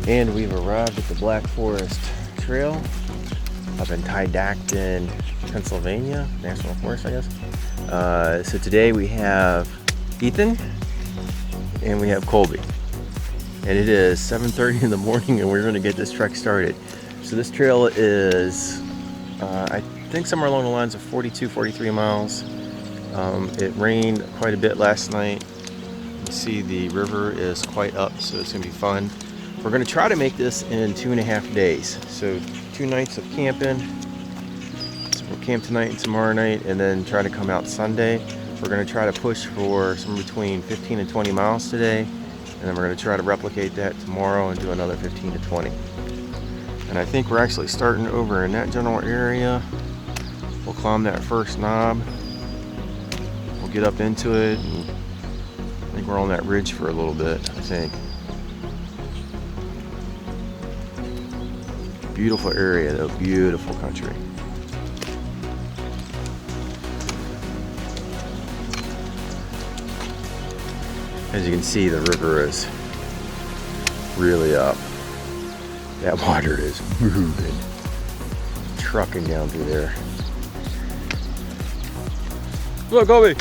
And we've arrived at the Black Forest Trail up in Tidacton, Pennsylvania, National Forest, I guess. So today we have Ethan and we have Colby. And it is 7:30 in the morning and we're going to get this trek started. So this trail is, I think somewhere along the lines of 42, 43 miles. It rained quite a bit last night. You see the river is quite up, so it's going to be fun. We're going to try to make this in 2.5 days. So 2 nights of camping. So we'll camp tonight and tomorrow night and then try to come out Sunday. We're going to try to push for somewhere between 15 and 20 miles today. And then we're going to try to replicate that tomorrow and do another 15 to 20. And I think we're actually starting over in that general area. We'll climb that first knob. We'll get up into it. And I think we're on that ridge for a little bit, I think. Beautiful area though, beautiful country. As you can see, the river is really up. That water is moving, trucking down through there. Look, Colby!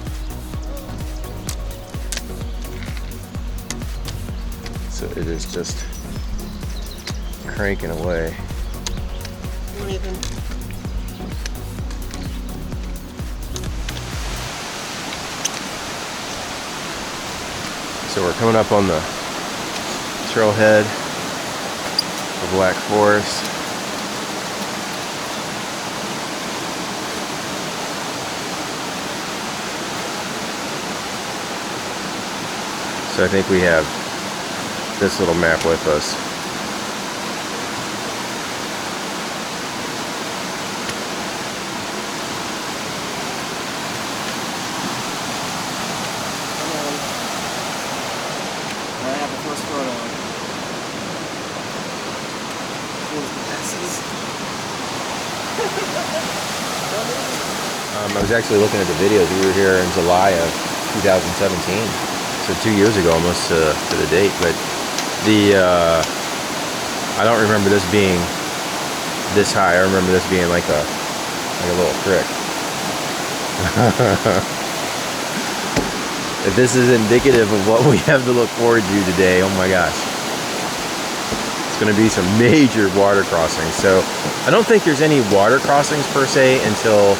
So it is just cranking away. So we're coming up on the trailhead of Black Forest. So I think we have this little map with us. I was actually looking at the videos. We were here in July of 2017, so 2 years ago almost to the date. But the I don't remember this being this high. I remember this being like a little creek. If this is indicative of what we have to look forward to today, oh my gosh. It's going to be some major water crossings. So I don't think there's any water crossings per se until,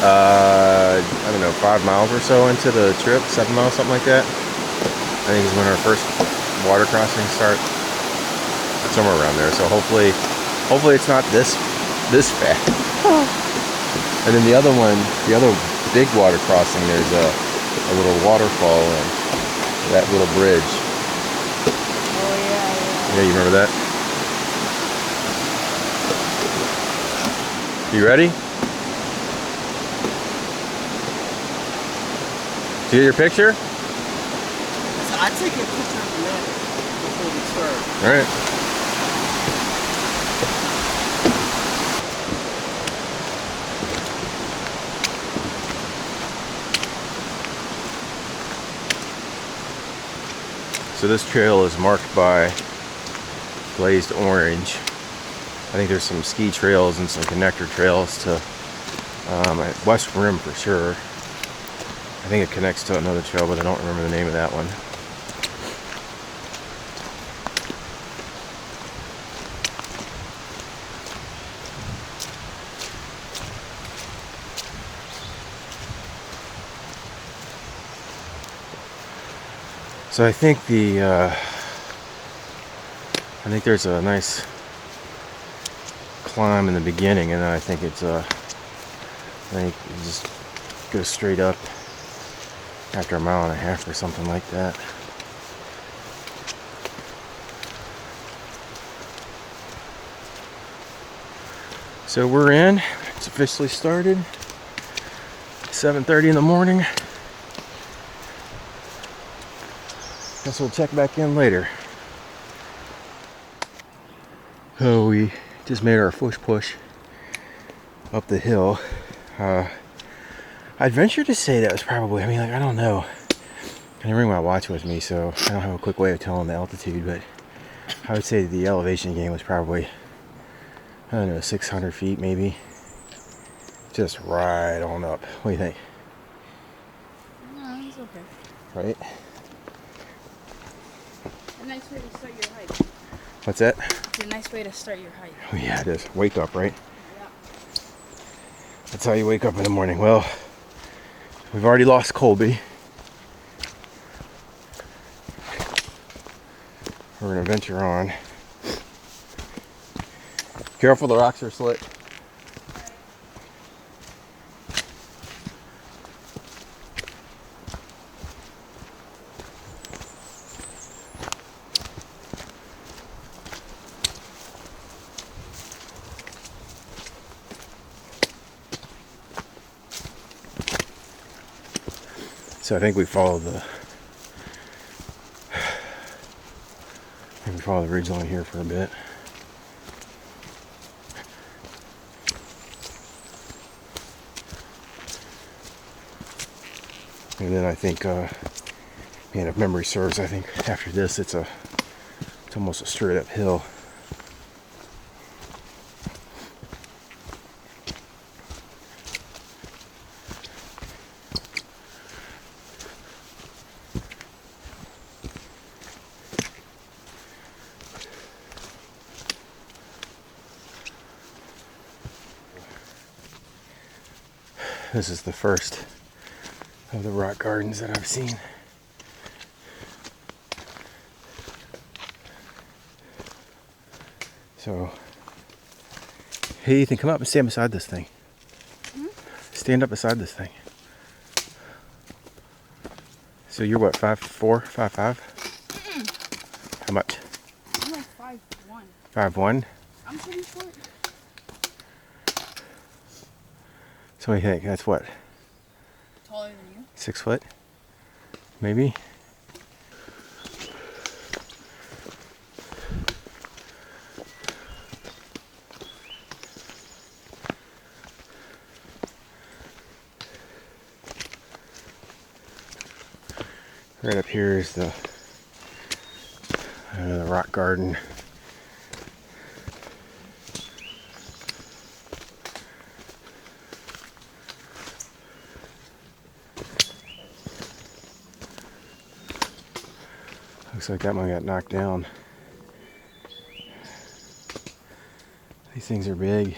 I don't know, 5 miles or so into the trip, 7 miles, something like that. I think is when our first water crossings start, somewhere around there. So hopefully it's not this fast. And then the other one, the other big water crossing, there's a little waterfall and that little bridge. Oh yeah. Yeah, you remember that? You ready? Do you get your picture? I'd take a picture of the map before we start. All right. So this trail is marked by glazed orange. I think there's some ski trails and some connector trails to at West Rim for sure. I think it connects to another trail, but I don't remember the name of that one. So I think there's a nice climb in the beginning, and then I think it's I think you just go straight up after 1.5 miles or something like that. So we're in. It's officially started. 7:30 in the morning. Guess we'll check back in later. So we just made our first push up the hill. I'd venture to say that was probably, I mean, like, I don't know. I didn't bring my watch with me, so I don't have a quick way of telling the altitude, but I would say the elevation gain was probably, I don't know, 600 feet maybe. Just right on up. What do you think? No, it's okay. Right? A nice way to start your hike. What's that? It's a nice way to start your hike. Oh yeah, it is. Wake up, right? Yeah. That's how you wake up in the morning. Well, we've already lost Colby. We're gonna venture on. Careful, the rocks are slick. So I think we follow the ridge line here for a bit. And then I think, man, if memory serves, I think after this it's almost a straight up hill. This is the first of the rock gardens that I've seen. So, hey Ethan, come up and stand beside this thing. Stand up beside this thing. So you're what, 5'4", 5'5"? How much? I'm like 5'1". 5'1"? I'm pretty short. So what do you think? That's what? Taller than you. 6 foot? Maybe? Right up here is the rock garden. Looks like that one got knocked down. These things are big.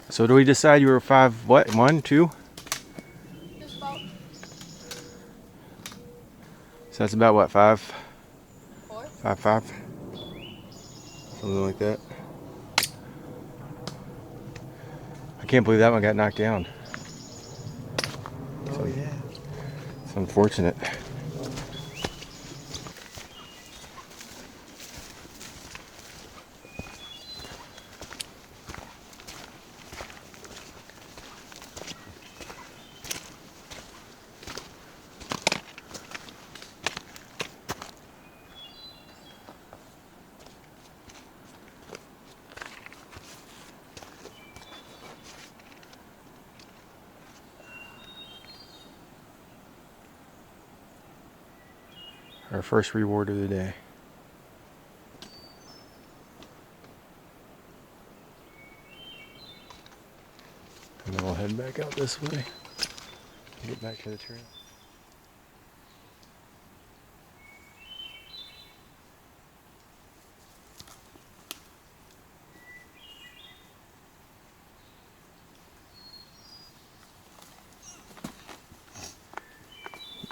So do we decide you were 5 what? 1, 2? Just about So that's about what, 5? 4. 5'5"? Something like that. I can't believe that one got knocked down. Oh yeah. It's unfortunate. Our first reward of the day. And then we'll head back out this way. Get back to the trail.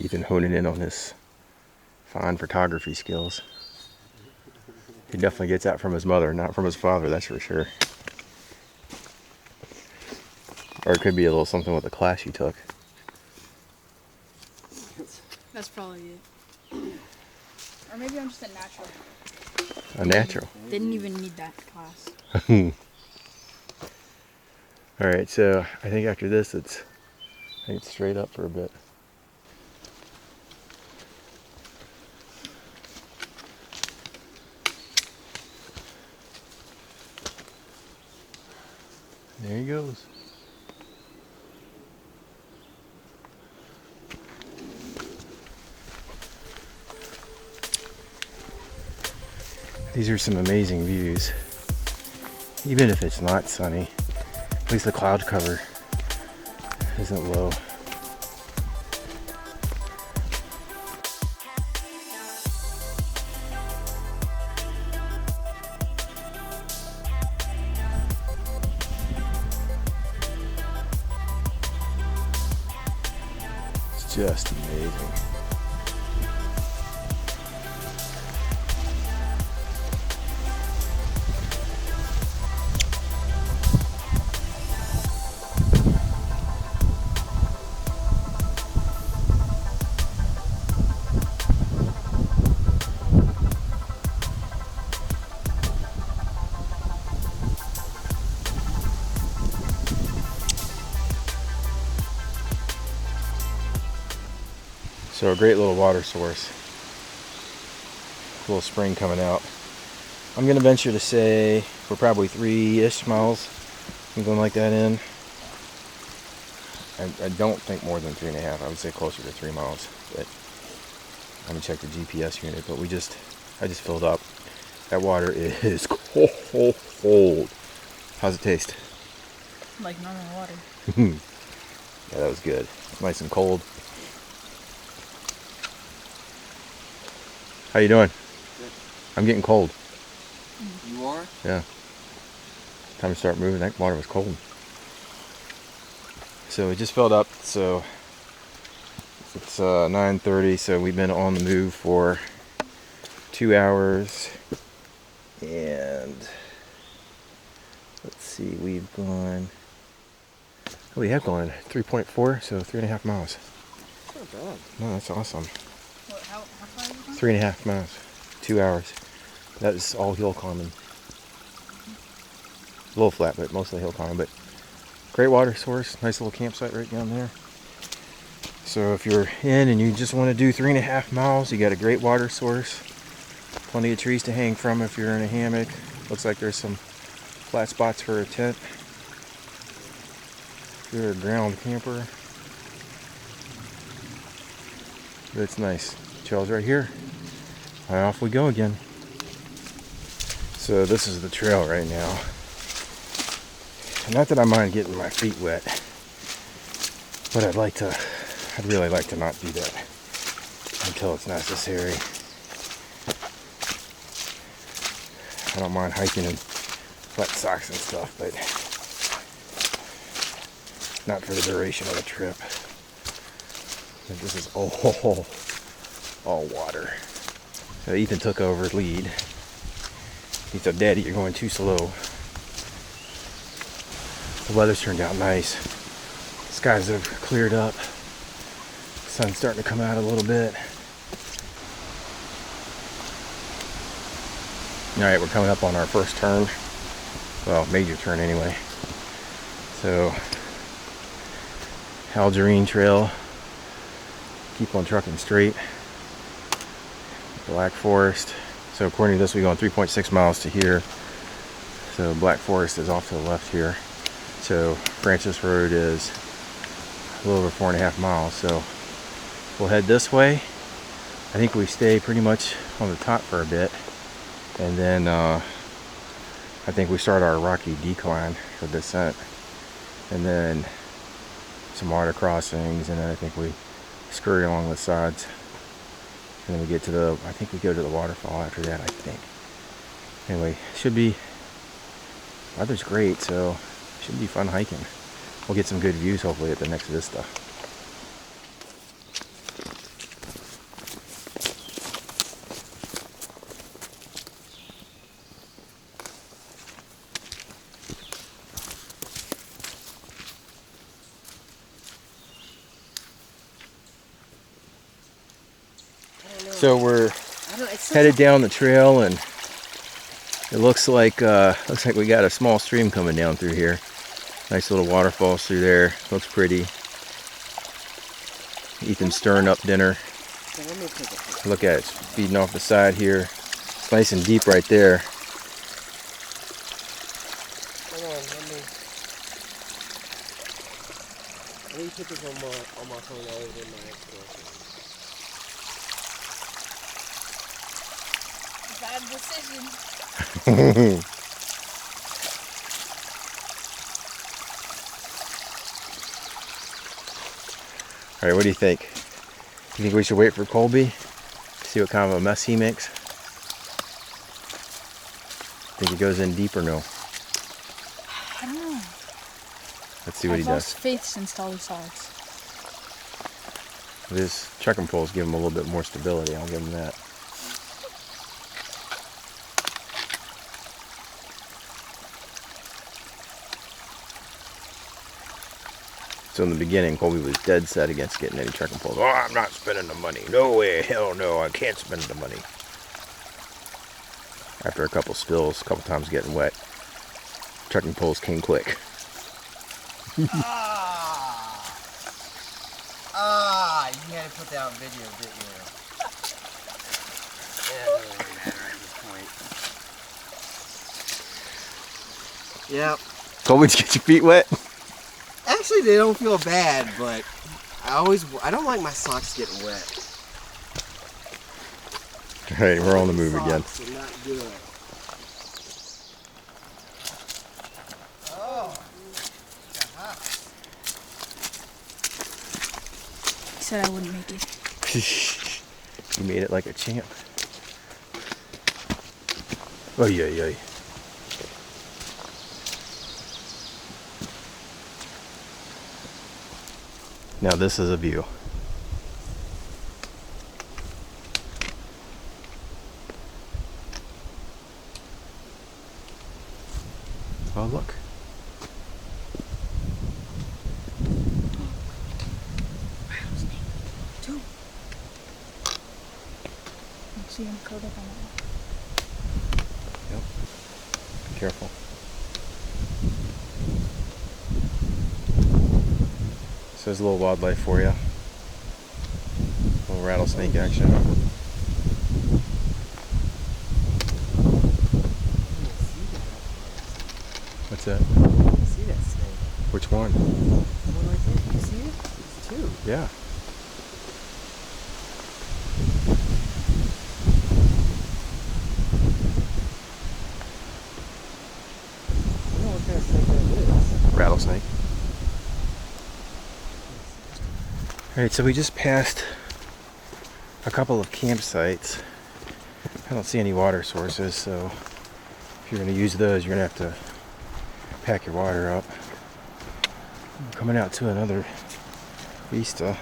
Ethan honing in on his fine photography skills. He definitely gets that from his mother, not from his father, that's for sure. Or it could be a little something with the class you took. That's probably it. Or maybe I'm just a natural. A natural. Didn't even need that class. Alright, so I think after this it's straight up for a bit. There he goes. These are some amazing views. Even if it's not sunny, at least the cloud cover isn't low. It's just amazing. So a great little water source. Little spring coming out. I'm gonna venture to say we're probably 3-ish miles, something like that in. I don't think more than 3.5. I would say closer to 3 miles. But I'm gonna check the GPS unit. But I just filled up. That water is cold. How's it taste? Like normal water. Yeah, that was good. Nice and cold. How you doing? Good. I'm getting cold. You are? Yeah. Time to start moving. That water was cold. So it just filled up. So it's 9:30. So we've been on the move for 2 hours. And let's see, we've gone. Oh, we have gone 3.4. So 3.5 miles. That's not bad. No, that's awesome. What, how far are you going? 3.5 miles. 2 hours. That is all hill climbing. A little flat, but mostly hill climbing. But great water source. Nice little campsite right down there. So if you're in and you just want to do 3.5 miles, you got a great water source. Plenty of trees to hang from if you're in a hammock. Looks like there's some flat spots for a tent. If you're a ground camper, it's nice. Trail's right here. And off we go again. So this is the trail right now. Not that I mind getting my feet wet, but I'd really like to not do that until it's necessary. I don't mind hiking in wet socks and stuff, but not for the duration of the trip. This is all water. So Ethan took over lead. He said, "Daddy, you're going too slow." The weather's turned out nice. Skies have cleared up. Sun's starting to come out a little bit. Alright, we're coming up on our first turn. Well, major turn anyway. So, Algerine Trail. Keep on trucking straight. Black Forest. So according to this, we're going 3.6 miles to here. So Black Forest is off to the left here. So Francis Road is a little over 4.5 miles. So we'll head this way. I think we stay pretty much on the top for a bit. And then I think we start our rocky decline for descent. And then some water crossings. And then I think we scurry along the sides. And then we get to I think we go to the waterfall after that, I think. Anyway, weather's great, so should be fun hiking. We'll get some good views hopefully at the next vista. So we're headed down the trail, and it looks like we got a small stream coming down through here. Nice little waterfalls through there. Looks pretty. Ethan's stirring up dinner. Look at it, it's feeding off the side here. It's nice and deep right there. I need pictures on my phone other than my ex-girlfriend. Bad decision. All right, what do you think? You think we should wait for Colby? See what kind of a mess he makes? Think he goes in deep or no? I don't know. Let's see what he I've does. lost faith since Dolly saw us. His trekking poles give him a little bit more stability. I'll give him that. So in the beginning, Colby was dead set against getting any trekking poles. Oh, I'm not spending the money. No way, hell no, I can't spend the money. After a couple spills, a couple times getting wet, trekking poles came quick. You had to put that on video, didn't you? Yeah, it doesn't really matter at this point. Yep. Colby, did you get your feet wet? Actually, they don't feel bad, but I don't like my socks getting wet. All right, we're on the move again. Socks are not good. Oh. He said I wouldn't make it. You made it like a champ. Oh yeah, yeah. Now this is a view. Oh look. Two. You see him curled up on that. Yep. Be careful. So there's a little wildlife for you. A little rattlesnake action. What's that? I see that snake. Which one? The one right there. You see it? It's two. Yeah. I don't know what kind of snake that is. Rattlesnake. Alright, so we just passed a couple of campsites. I don't see any water sources, so if you're going to use those, you're going to have to pack your water up. We're coming out to another vista.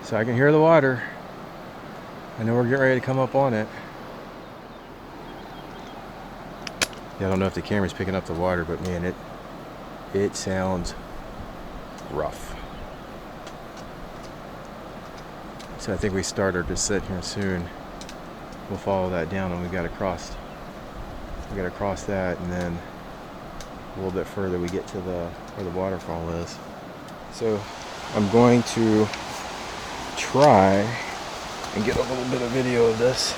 So I can hear the water. I know we're getting ready to come up on it. Yeah, I don't know if the camera's picking up the water, but man, it sounds rough. So I think we start our descent here soon. We'll follow that down, and we got to cross that, and then a little bit further we get to where the waterfall is. So I'm going to try and get a little bit of video of this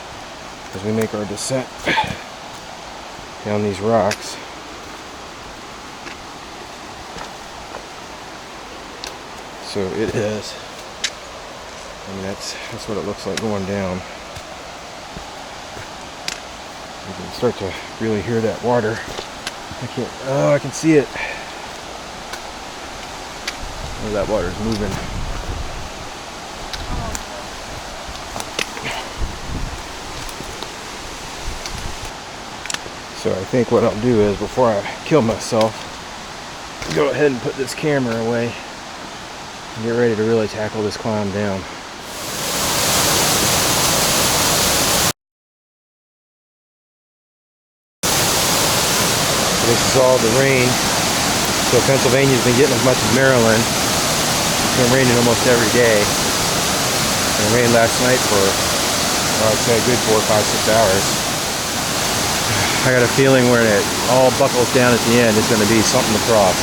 as we make our descent down these rocks. So it is. I mean, that's what it looks like going down. You can start to really hear that water. I can see it. Oh, that water's moving. So I think what I'll do is, before I kill myself, go ahead and put this camera away and get ready to really tackle this climb down. This is all the rain. So Pennsylvania's been getting as much as Maryland. It's been raining almost every day. It rained last night for, I'd say, a good 4, 5, 6 hours. I got a feeling when it all buckles down at the end, it's going to be something to cross.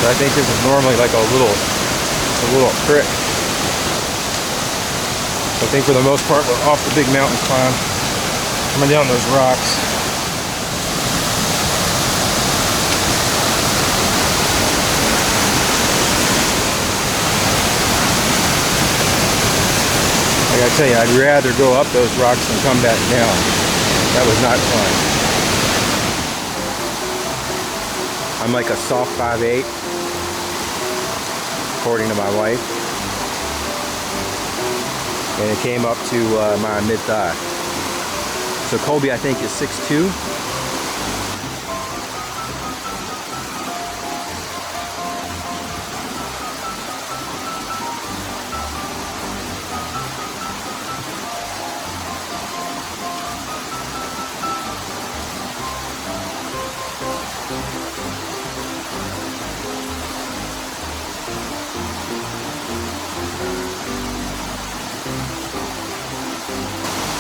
So I think this is normally like a little creek. I think for the most part we're off the big mountain climb, coming down those rocks. Like I tell you, I'd rather go up those rocks than come back down. That was not fun. I'm like a soft 5'8", according to my wife. And it came up to my mid-thigh. So Colby, I think, is 6'2".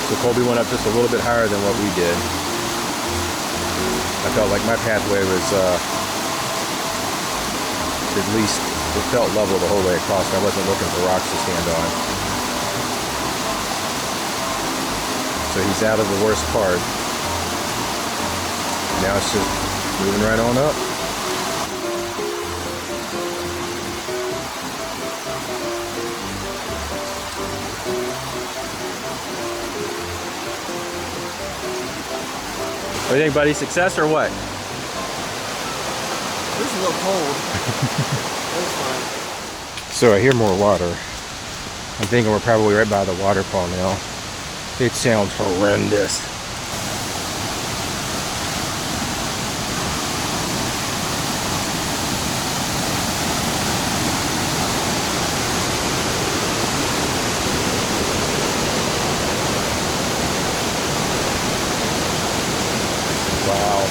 So Colby went up just a little bit higher than what we did. I felt like my pathway was at least, it felt level the whole way across. I wasn't looking for rocks to stand on. So he's out of the worst part. Now it's just moving right on up. What do you think, buddy? Success or what? This is a little cold. That's fine. So I hear more water. I'm thinking we're probably right by the waterfall now. It sounds horrendous. Wow.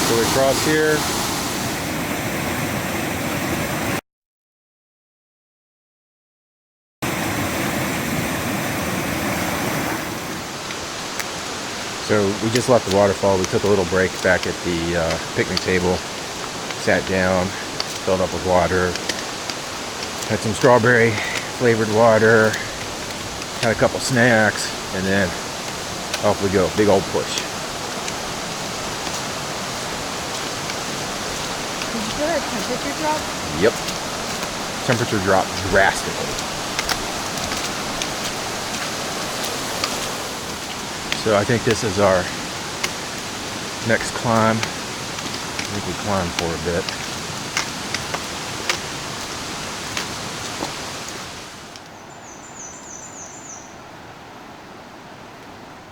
So we cross here. So we just left the waterfall. We took a little break back at the picnic table, sat down, filled up with water, had some strawberry flavored water, had a couple snacks, and then off we go. Big old push. Did you feel that temperature drop? Yep. Temperature dropped drastically. So I think this is our next climb. I think we climbed for a bit.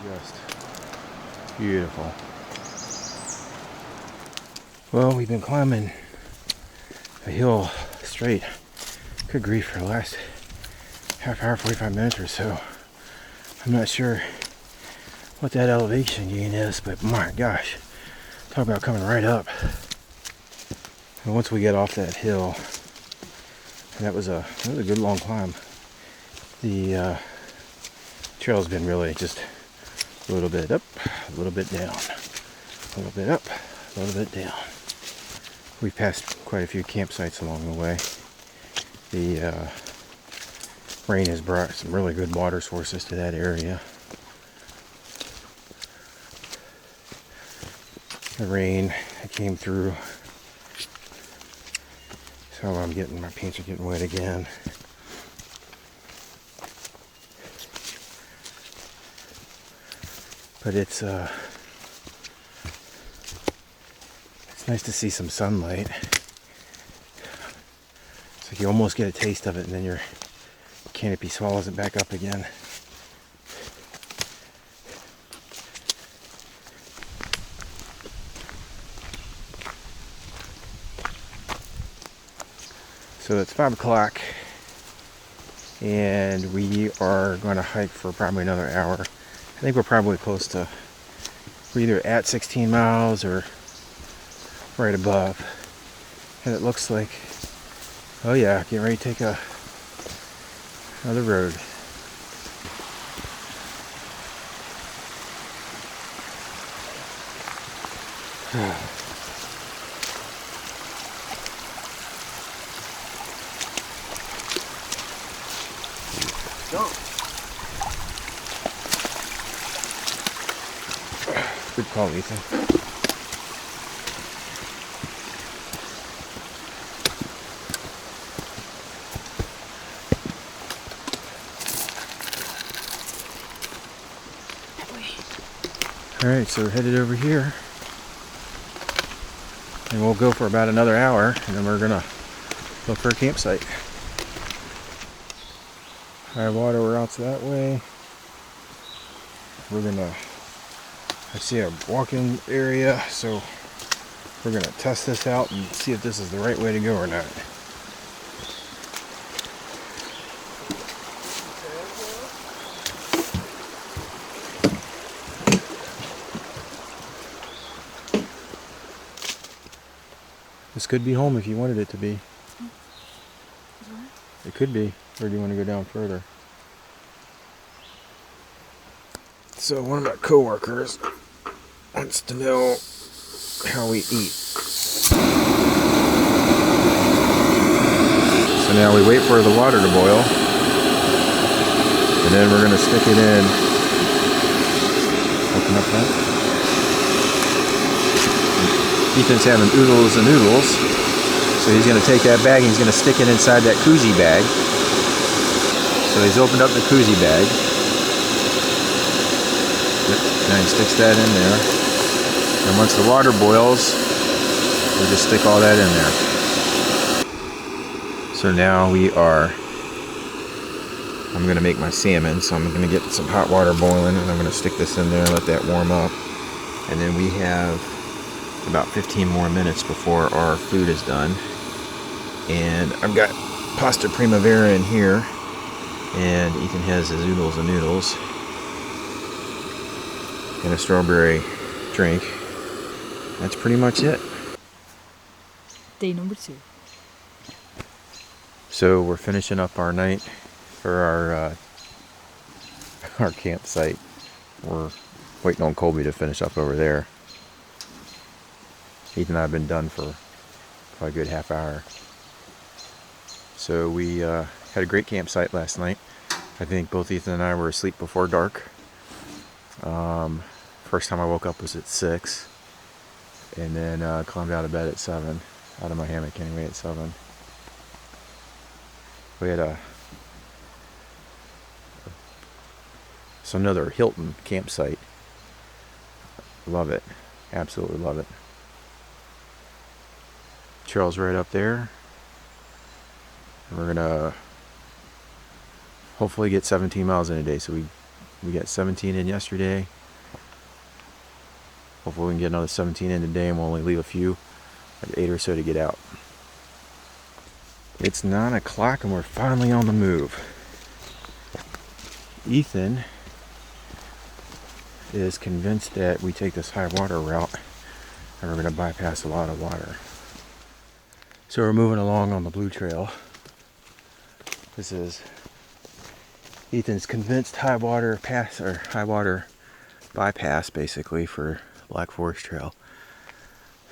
Just beautiful. Well, we've been climbing a hill straight. Good grief, for the last half hour, 45 minutes or so. I'm not sure what that elevation gain is, but my gosh, talk about coming right up. And once we get off that hill, and that was a good long climb. The trail's been really just a little bit up, a little bit down, a little bit up, a little bit down. We've passed quite a few campsites along the way. The rain has brought some really good water sources to that area. The rain that came through, so my pants are getting wet again. But it's nice to see some sunlight. It's like you almost get a taste of it, and then your canopy swallows it back up again. So it's 5 o'clock, and we are going to hike for probably another hour. I think we're probably close to we're either at 16 miles or right above. And it looks like, oh yeah, getting ready to take another road. Good call, Ethan. Alright, so we're headed over here. And we'll go for about another hour, and then we're gonna look for a campsite. High water routes that way. We're gonna, I see a walk-in area, so we're gonna test this out and see if this is the right way to go or not. This could be home if you wanted it to be. It could be. Or do you want to go down further? So one of my coworkers wants to know how we eat. So now we wait for the water to boil. And then we're going to stick it in. Open up that. Ethan's having oodles and noodles, so he's going to take that bag and he's going to stick it inside that koozie bag. So he's opened up the koozie bag. Yep. Now he sticks that in there. And once the water boils, we'll just stick all that in there. So now I'm going to make my salmon, so I'm going to get some hot water boiling and I'm going to stick this in there and let that warm up. And then we have about 15 more minutes before our food is done. And I've got pasta primavera in here, and Ethan has his oodles and noodles and a strawberry drink. That's pretty much it. Day number 2. So we're finishing up our night for our campsite. We're waiting on Colby to finish up over there. Ethan and I have been done for probably a good half hour. So we had a great campsite last night. I think both Ethan and I were asleep before dark. First time I woke up was at 6. And then climbed out of bed at 7. Out of my hammock anyway at 7. We had another Hilton campsite. Love it. Absolutely love it. Trail's right up there. And we're gonna hopefully get 17 miles in a day. So we got 17 in yesterday. Hopefully we can get another 17 in today, and we'll only leave a few, like 8 or so to get out. It's 9 o'clock and we're finally on the move. Ethan is convinced that we take this high water route and we're going to bypass a lot of water. So we're moving along on the Blue Trail. This is Ethan's convinced high water pass, or high water bypass basically, for Black Forest Trail.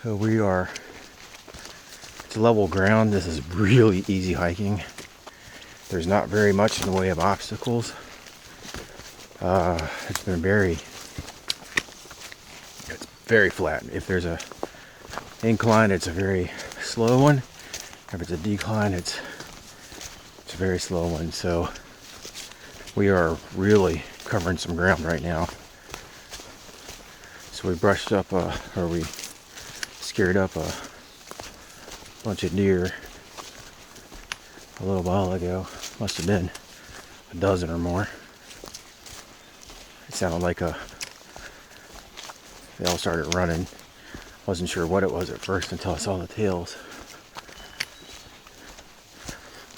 So it's level ground. This is really easy hiking. There's not very much in the way of obstacles. It's very flat. If there's a incline, it's a very slow one. If it's a decline, it's a very slow one. So we are really covering some ground right now. So we brushed up, we scared up a bunch of deer a little while ago. Must have been a dozen or more. It sounded like they all started running. Wasn't sure what it was at first until I saw the tails.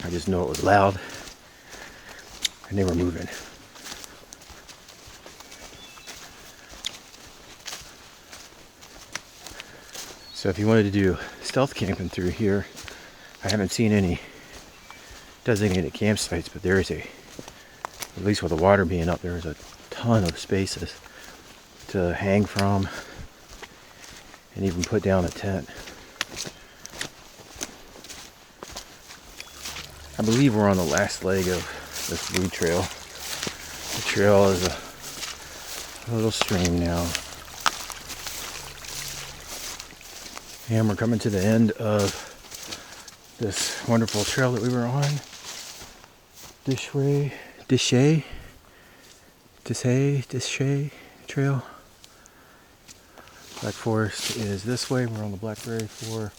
I just know it was loud and they were moving. So if you wanted to do stealth camping through here, I haven't seen any designated campsites, but there is at least with the water being up, there's a ton of spaces to hang from and even put down a tent. I believe we're on the last leg of this blue trail. The trail is a little stream now. And we're coming to the end of this wonderful trail that we were on. Dishay Trail. Black Forest is this way. We're on the Blackberry for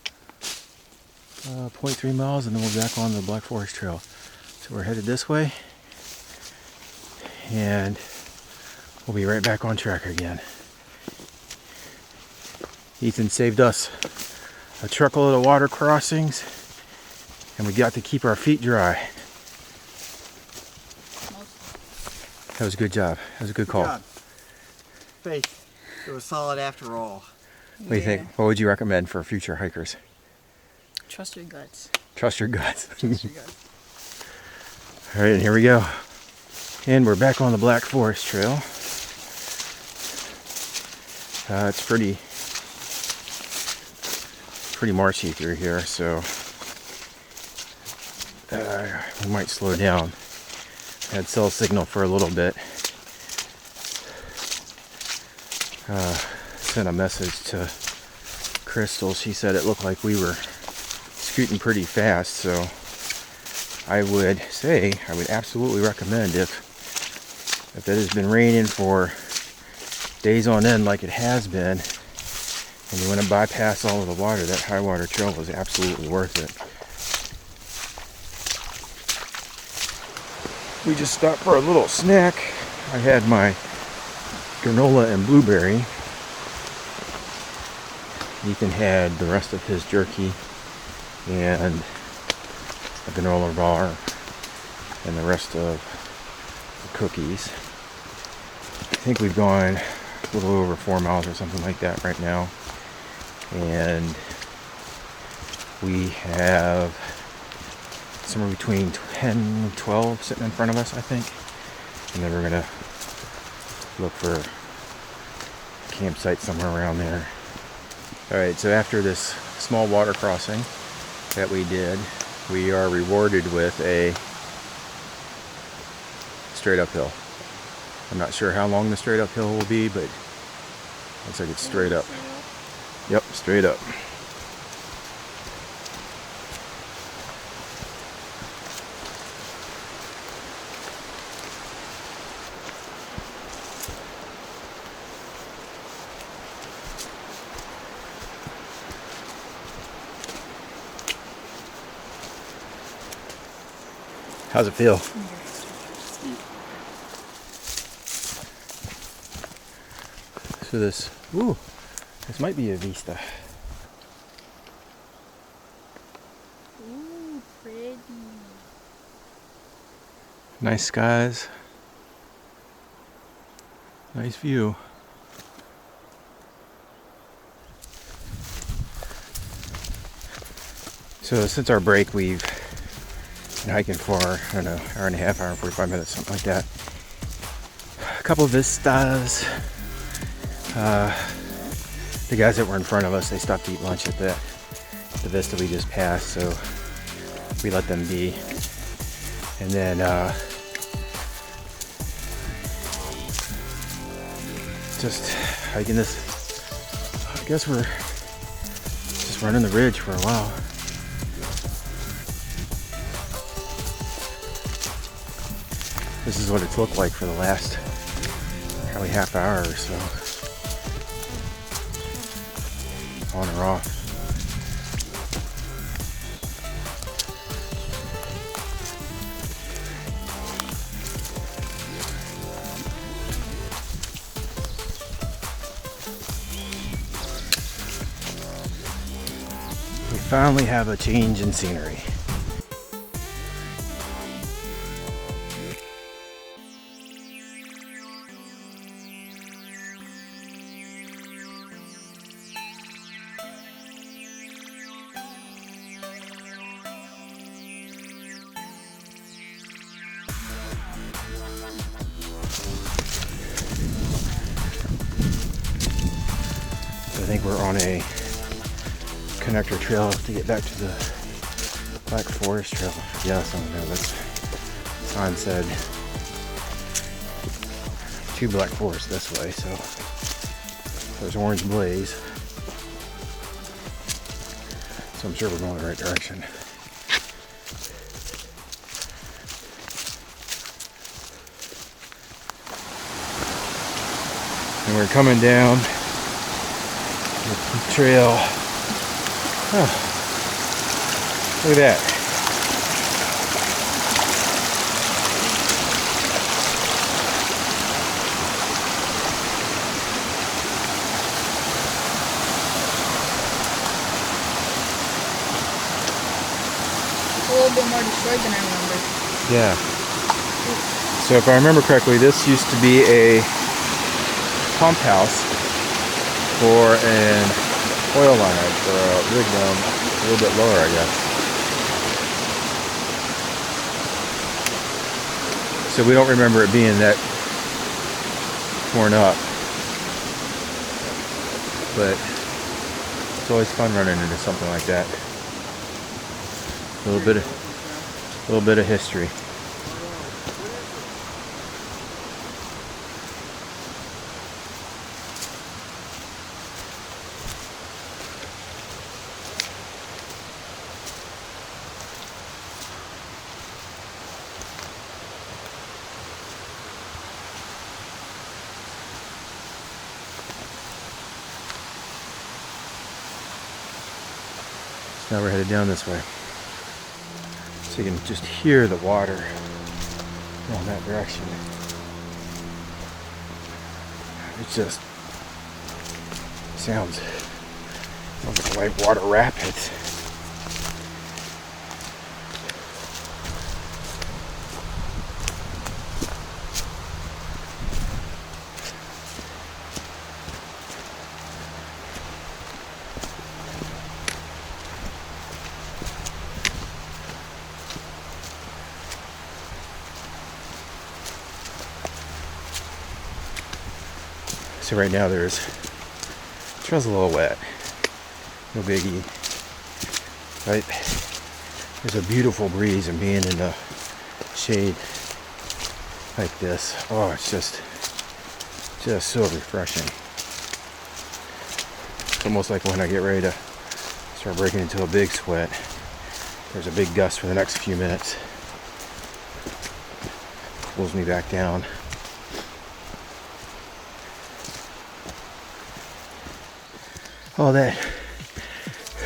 0.3 miles, and then we're back on the Black Forest Trail. So we're headed this way, and we'll be right back on track again. Ethan saved us a truckload of water crossings, and we got to keep our feet dry. That was a good job. That was a good call. Good job. Faith, it was solid after all. What do you think? What would you recommend for future hikers? Trust your guts. Trust your guts. Trust your guts. All right, and here we go. And we're back on the Black Forest Trail. It's pretty marshy through here, so we might slow down. I had cell signal for a little bit. Sent a message to Crystal. She said it looked like we were scooting pretty fast, so I would absolutely recommend if it has been raining for days on end like it has been, and you want to bypass all of the water, that high water trail was absolutely worth it. We just stopped for a little snack. I had my granola and blueberry. Ethan had the rest of his jerky and a granola bar and the rest of the cookies. I think we've gone a little over 4 miles or something like that right now. And we have somewhere between 10 and 12 sitting in front of us, I think. And then we're gonna look for a campsite somewhere around there. Alright, so after this small water crossing that we did, we are rewarded with a straight uphill. I'm not sure how long the straight uphill will be, but looks like it's straight up. Yep, straight up. How's it feel? So this might be a vista. Ooh, pretty. Nice skies. Nice view. So since our break, we've been hiking for, I don't know, hour and a half, hour and 45 minutes, something like that. A couple of vistas. The guys that were in front of us, they stopped to eat lunch at the vista we just passed, so we let them be. And then just hiking this. I guess we're just running the ridge for a while. This is what it's looked like for the last probably half hour or so. On or off. We finally have a change in scenery. we're on a connector trail to get back to the Black Forest Trail. Yeah, something like that. Sign said 2 Black Forest this way, so there's Orange Blaze. So I'm sure we're going the right direction. And we're coming down the trail. Oh, look at that. It's a little bit more destroyed than I remember. Yeah. So if I remember correctly, this used to be a pump house for an oil liner, for a rig down a little bit lower, I guess. So we don't remember it being that torn up. But it's always fun running into something like that. A little bit of history. Now we're headed down this way. So you can just hear the water going that direction. It just sounds like water rapids. So right now the trail's a little wet, no biggie, right? There's a beautiful breeze and being in the shade like this, oh, it's just so refreshing. It's almost like when I get ready to start breaking into a big sweat, there's a big gust for the next few minutes, pulls me back down. All that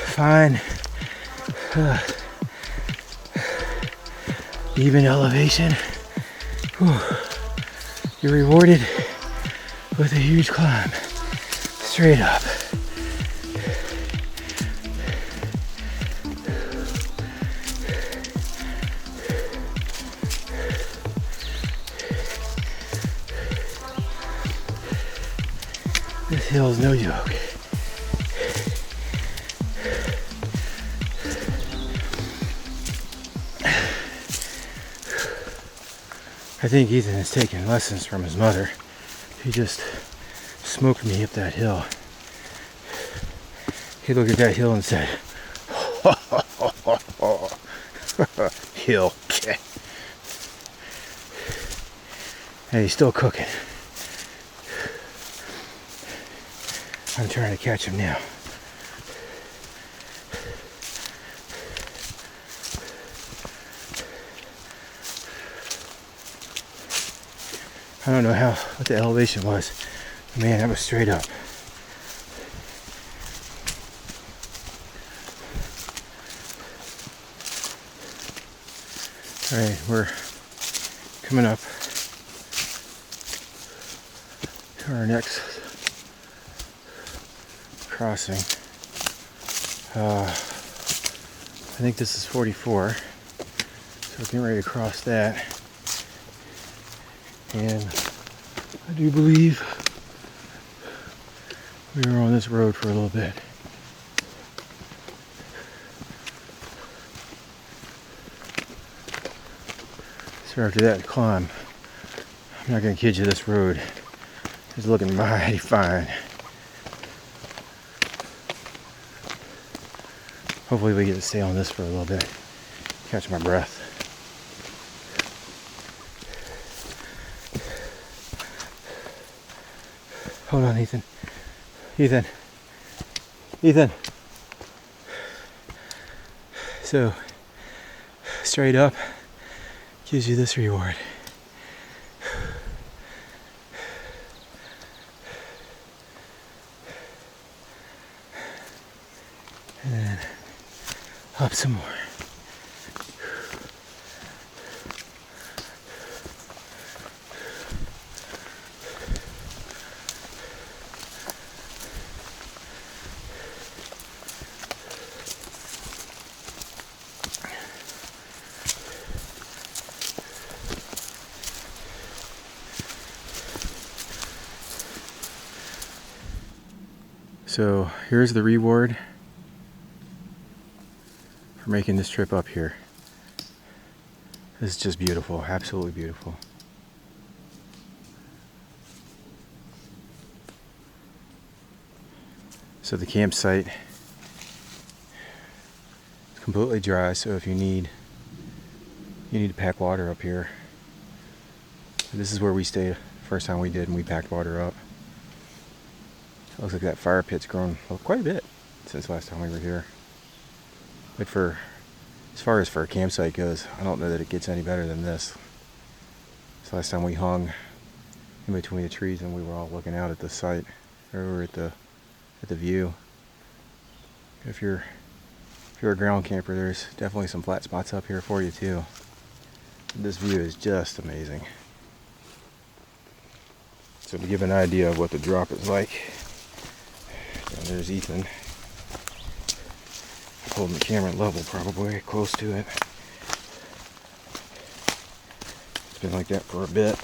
fine, even elevation. Whew. You're rewarded with a huge climb, straight up. This hill is no joke. I think Ethan has taken lessons from his mother. He just smoked me up that hill. He looked at that hill and said, hill. And he's still cooking. I'm trying to catch him now. I don't know what the elevation was. Man, that was straight up. Alright, we're coming up to our next crossing. I think this is 44. So we're getting ready to cross that. And I do believe we were on this road for a little bit. So after that climb, I'm not going to kid you, this road is looking mighty fine. Hopefully we get to stay on this for a little bit. Catch my breath. Hold on, Ethan. Ethan. Ethan. So, straight up gives you this reward. And then up some more. So here's the reward for making this trip up here. This is just beautiful, absolutely beautiful. So the campsite is completely dry, so if you need to pack water up here. This is where we stayed first time we did, and we packed water up. Looks like that fire pit's grown quite a bit since last time we were here. But as far as for a campsite goes, I don't know that it gets any better than this. This last time we hung in between the trees and we were all looking out at the site, or at the view. If you're a ground camper, there's definitely some flat spots up here for you too. This view is just amazing. So to give an idea of what the drop is like, and there's Ethan holding the camera level, probably close to it. It's been like that for a bit.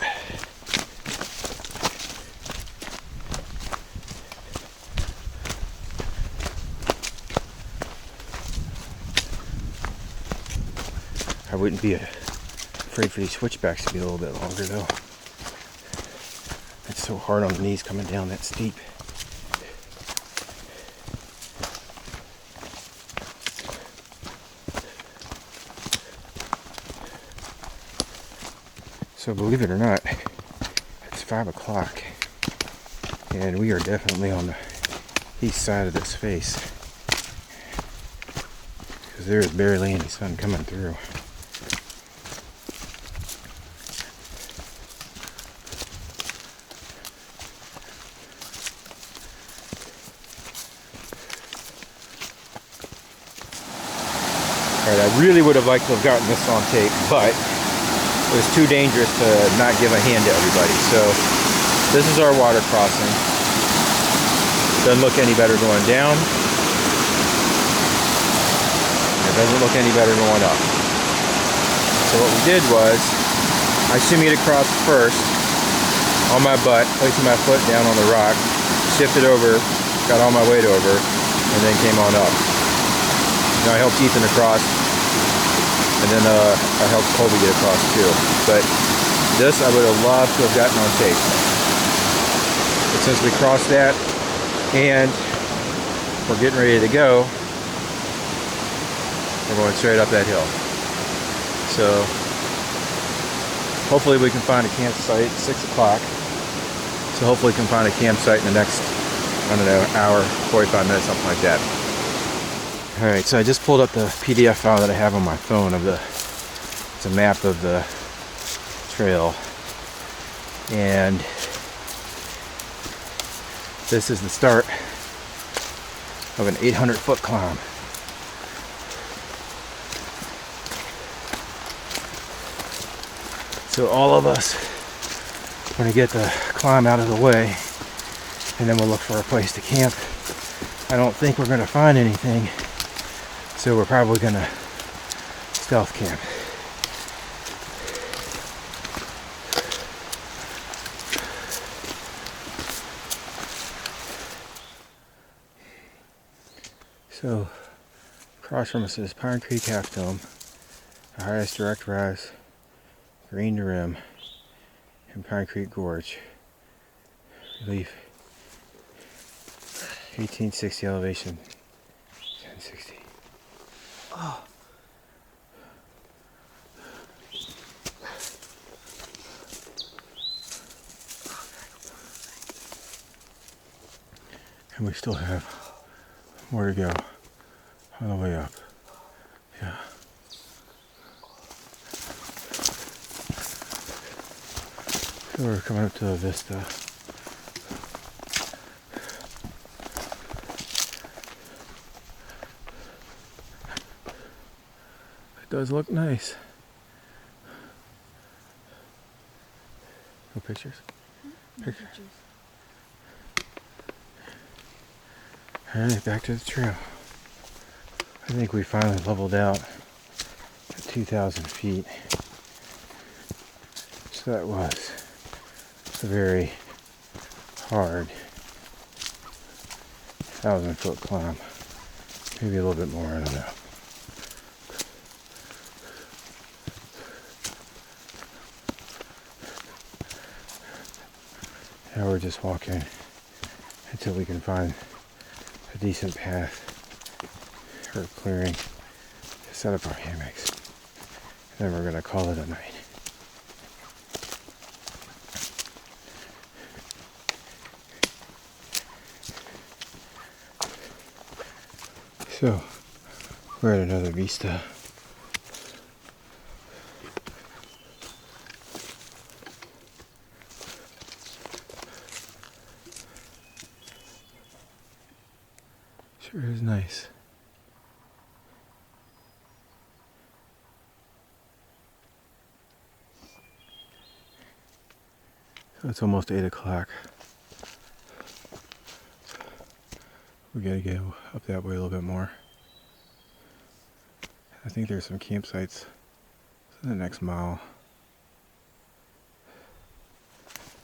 I wouldn't be afraid for these switchbacks to be a little bit longer though. It's so hard on the knees coming down that steep. So believe it or not, it's 5 o'clock and we are definitely on the east side of this face because there is barely any sun coming through. Alright, I really would have liked to have gotten this on tape, but it was too dangerous to not give a hand to everybody. So this is our water crossing. Doesn't look any better going down. It doesn't look any better going up. So what we did was, I shimmied across first on my butt, placing my foot down on the rock, shifted over, got all my weight over, and then came on up. Now I helped Ethan across, and then I helped Colby get across too. But this I would have loved to have gotten on tape. But since we crossed that and we're getting ready to go, we're going straight up that hill. So hopefully we can find a campsite at 6 o'clock. So hopefully we can find a campsite in the next, I don't know, hour, 45 minutes, something like that. Alright, so I just pulled up the PDF file that I have on my phone of it's a map of the trail, and this is the start of an 800-foot climb. So all of us are going to get the climb out of the way, and then we'll look for a place to camp. I don't think we're going to find anything, so we're probably going to stealth camp. So, across from us is Pine Creek Half Dome, the highest direct rise, green to rim, and Pine Creek Gorge. Relief 1860 elevation, 1060. And we still have more to go on the way up. Yeah. So we're coming up to a vista. It does look nice. No pictures? Pictures. Alright, back to the trail. I think we finally leveled out at 2,000 feet. So that was a very hard 1,000-foot climb. Maybe a little bit more, I don't know. Now we're just walking until we can find a decent path or clearing to set up our hammocks. And then we're gonna call it a night. So we're at another vista. Sure is nice. So it's almost 8 o'clock. We gotta go up that way a little bit more. I think there's some campsites in the next mile.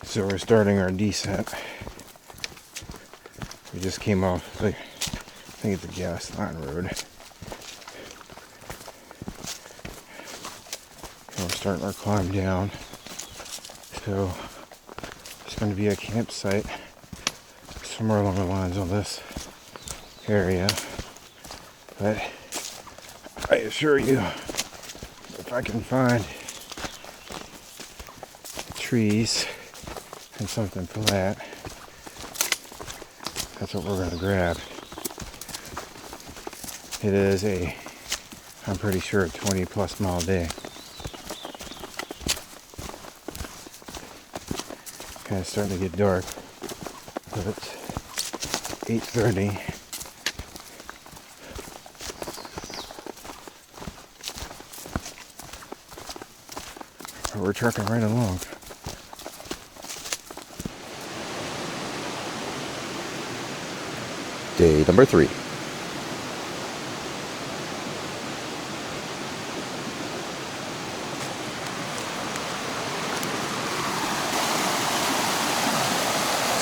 So we're starting our descent. We just came off, I think it's a gas line road. And we're starting our climb down. So there's going to be a campsite somewhere along the lines of this area. But I assure you, if I can find trees and something flat, that's what we're going to grab. It is I'm pretty sure, a 20+ mile day. Kind of starting to get dark, but it's 8:30. We're trucking right along. Day number 3.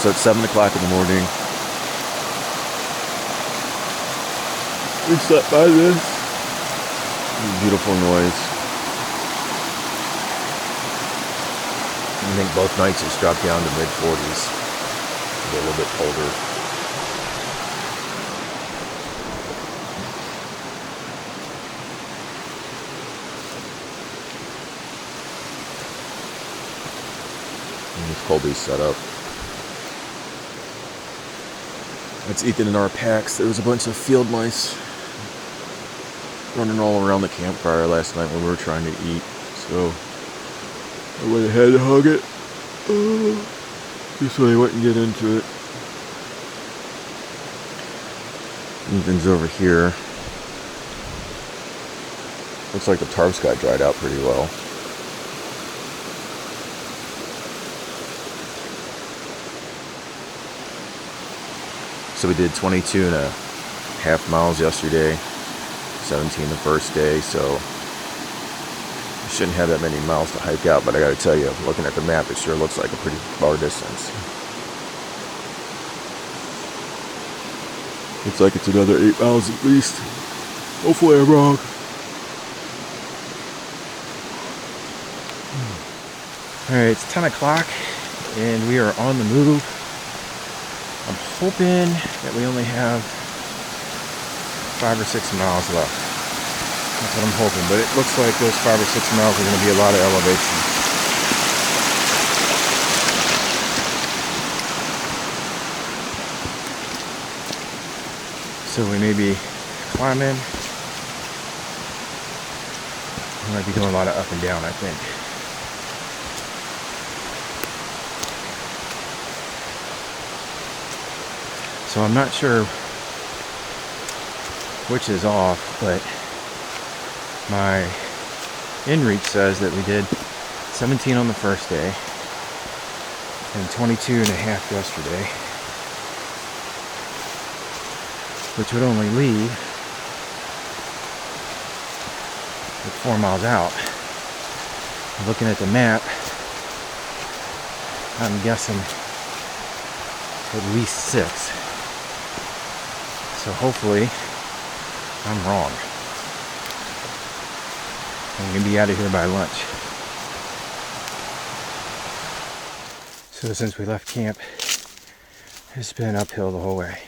So it's 7 o'clock in the morning. We slept by this. Beautiful noise. I think both nights it's dropped down to mid-40s. A little bit colder. Colby's set up. That's Ethan in our packs. There was a bunch of field mice running all around the campfire last night when we were trying to eat. So I went ahead and hug it. Just so they wouldn't get into it. Ethan's over here. Looks like the tarps got dried out pretty well. So we did 22.5 miles yesterday, 17 the first day, so we shouldn't have that many miles to hike out, but I gotta tell you, looking at the map, it sure looks like a pretty far distance. Looks like it's another 8 miles at least. Hopefully I'm wrong. Alright, it's 10 o'clock and we are on the move. I'm hoping that we only have 5 or 6 miles left. That's what I'm hoping, but it looks like those 5 or 6 miles are going to be a lot of elevation. So we may be climbing. We might be doing a lot of up and down, I think. So I'm not sure which is off, but my inReach says that we did 17 on the first day and 22 and a half yesterday, which would only leave like 4 miles out. Looking at the map, I'm guessing at least 6. So hopefully I'm wrong. I'm gonna be out of here by lunch. So since we left camp, it's been uphill the whole way.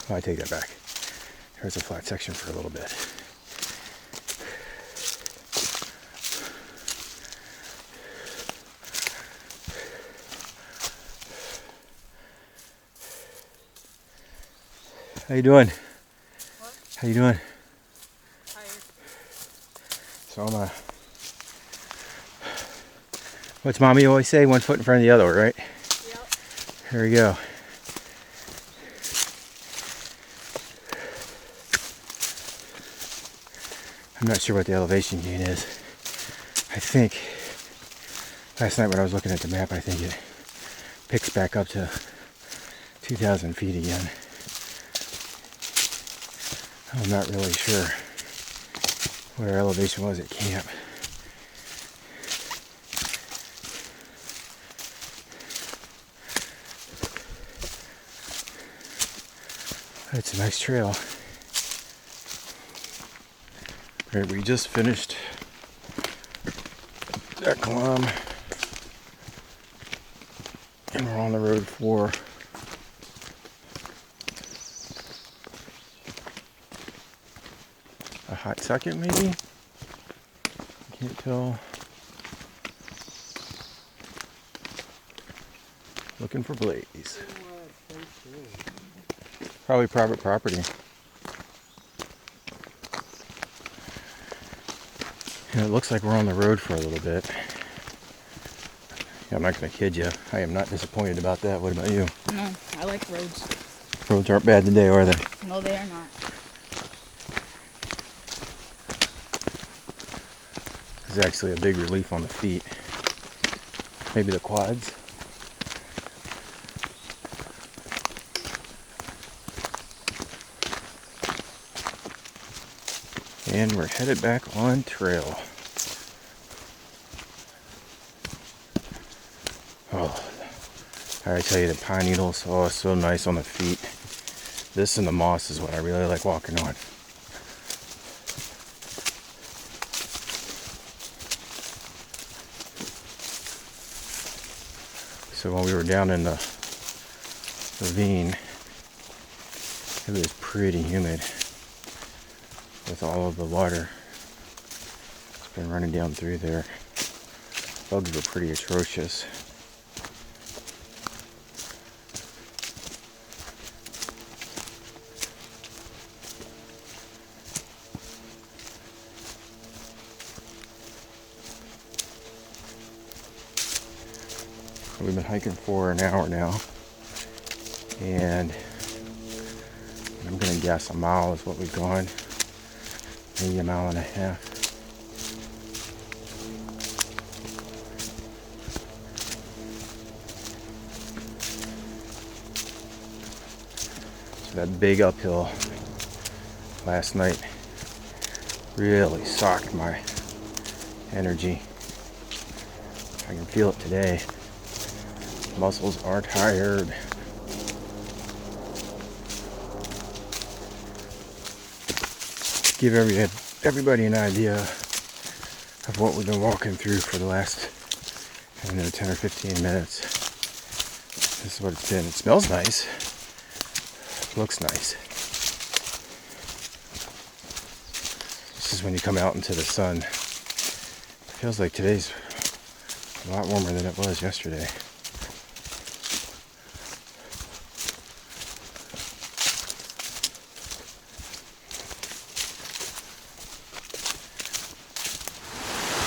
Well, I take that back. There's a flat section for a little bit. How you doing? What? How you doing? Tired. So what's mommy always say? 1 foot in front of the other, right? Yep. Here we go. I'm not sure what the elevation gain is. I think last night when I was looking at the map, I think it picks back up to 2,000 feet again. I'm not really sure what our elevation was at camp. It's a nice trail. Alright, we just finished that climb and we're on the road for a hot second, maybe? I can't tell. Looking for Blaze. Probably private property. And it looks like we're on the road for a little bit. Yeah, I'm not going to kid you. I am not disappointed about that. What about you? No, I like roads. Roads aren't bad today, are they? No, they are not. This is actually a big relief on the feet. Maybe the quads. And we're headed back on trail. Oh, I tell you, the pine needles, oh, it's so nice on the feet. This and the moss is what I really like walking on. So when we were down in the ravine, it was pretty humid with all of the water. It's been running down through there. Bugs were pretty atrocious. We've been hiking for an hour now, and I'm gonna guess a mile is what we've gone, maybe a mile and a half. So that big uphill last night really socked my energy. I can feel it today. Muscles are tired. Give everybody an idea of what we've been walking through for the last, 10 or 15 minutes. This is what it's been. It smells nice. Looks nice. This is when you come out into the sun. It feels like today's a lot warmer than it was yesterday.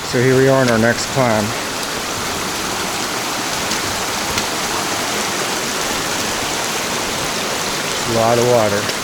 So here we are on our next climb. A lot of water.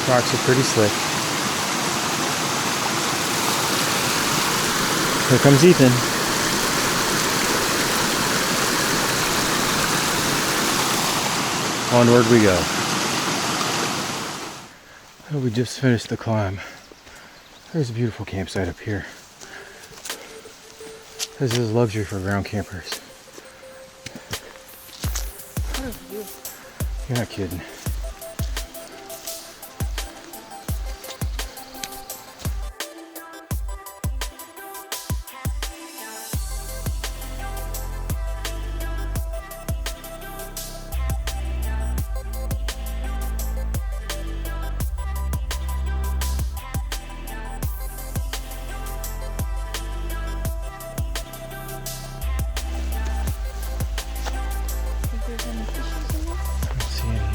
Rocks are pretty slick. Here comes Ethan. Onward we go. Oh, we just finished the climb. There's a beautiful campsite up here. This is luxury for ground campers. What a view. You're not kidding. Think there's any fishes in there? I don't see any.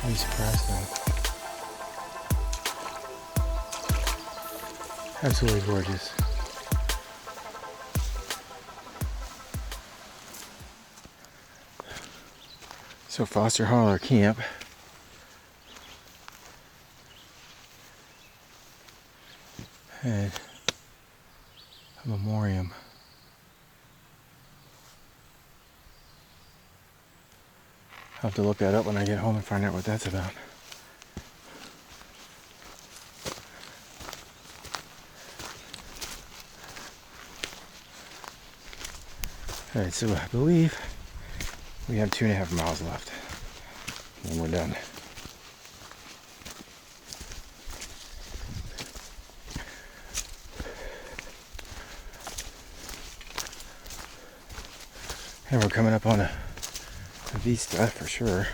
I'm surprised though. Absolutely gorgeous. So Foster Holler Camp. And a memoriam. I'll have to look that up when I get home and find out what that's about. Alright, so I believe we have 2.5 miles left. And then we're done. And we're coming up on a vista for sure.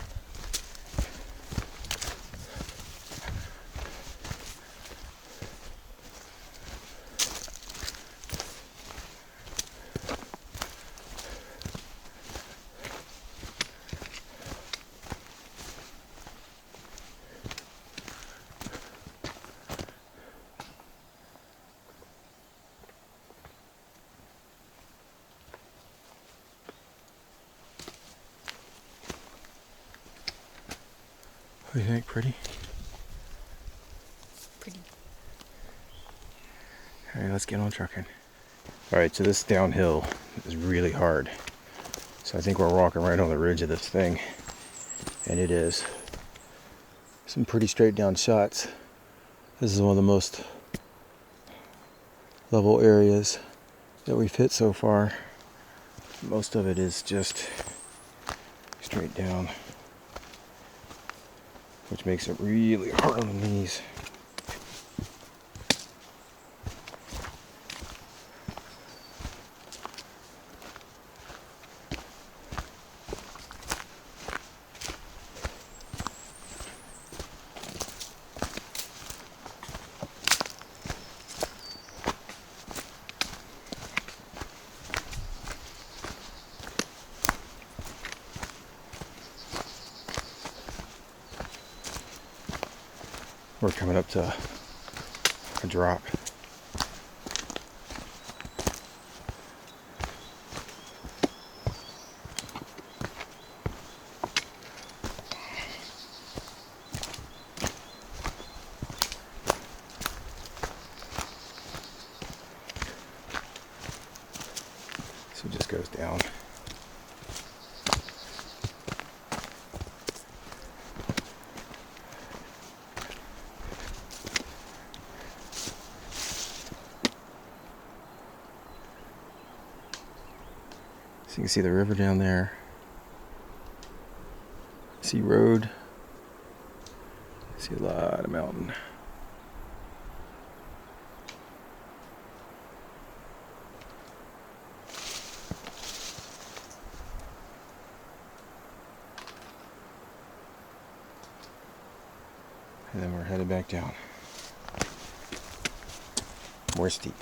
What do you think? Pretty? Pretty. Alright, let's get on trucking. Alright, so this downhill is really hard. So I think we're walking right on the ridge of this thing. And it is. Some pretty straight down shots. This is one of the most level areas that we've hit so far. Most of it is just straight down, which makes it really hard on the knees. We're coming up to a drop. So it just goes down. So you can see the river down there. See road. See a lot of mountain. And then we're headed back down. More steep.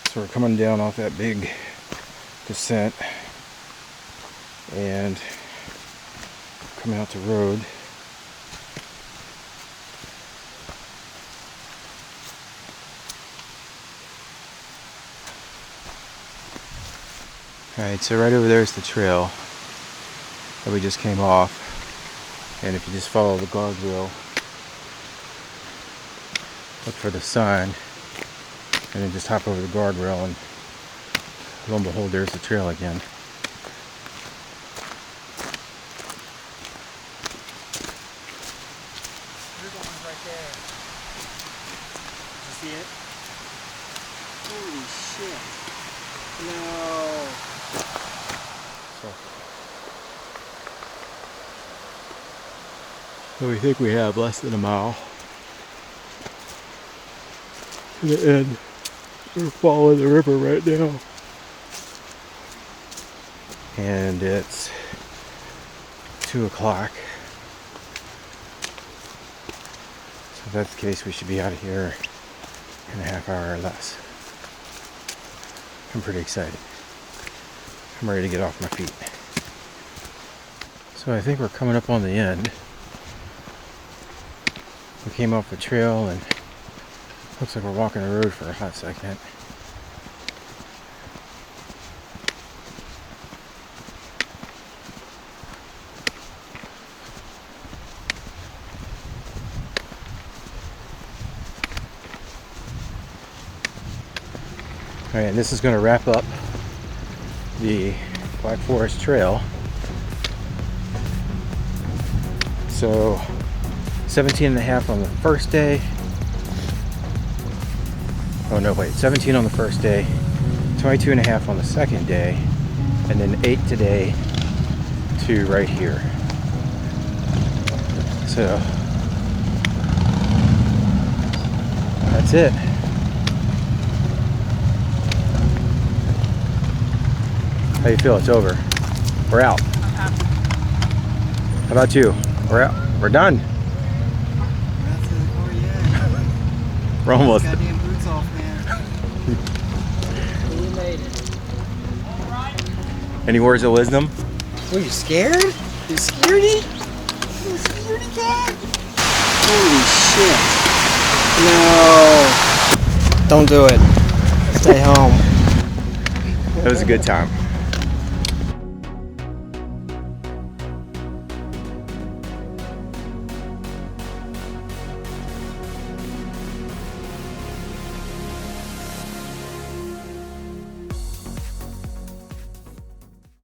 So we're coming down off that big descent and coming out the road. Alright, so right over there is the trail that we just came off. And if you just follow the guardrail, look for the sign, and then just hop over the guardrail, and lo and behold, there's the trail again. There's one right there. Did you see it? Holy shit. No. So we think we have less than a mile to the end. We're following the river right now. And it's 2 o'clock. So if that's the case, we should be out of here in a half hour or less. I'm pretty excited. I'm ready to get off my feet. So I think we're coming up on the end. We came off the trail and looks like we're walking the road for a hot second. Alright, and this is going to wrap up the Black Forest Trail. So 17 and a half on the first day. Oh no, wait, 17 on the first day, 22 and a half on the second day, and then 8 today to right here. So that's it. How you feel? It's over. We're out. How about you? We're out. We're done. That's it. Oh yeah. We're almost. Goddamn boots off, man. We made it. Any words of wisdom? Were you scared? You scaredy? You scaredy cat? Holy shit. No. Don't do it. Stay home. It was a good time.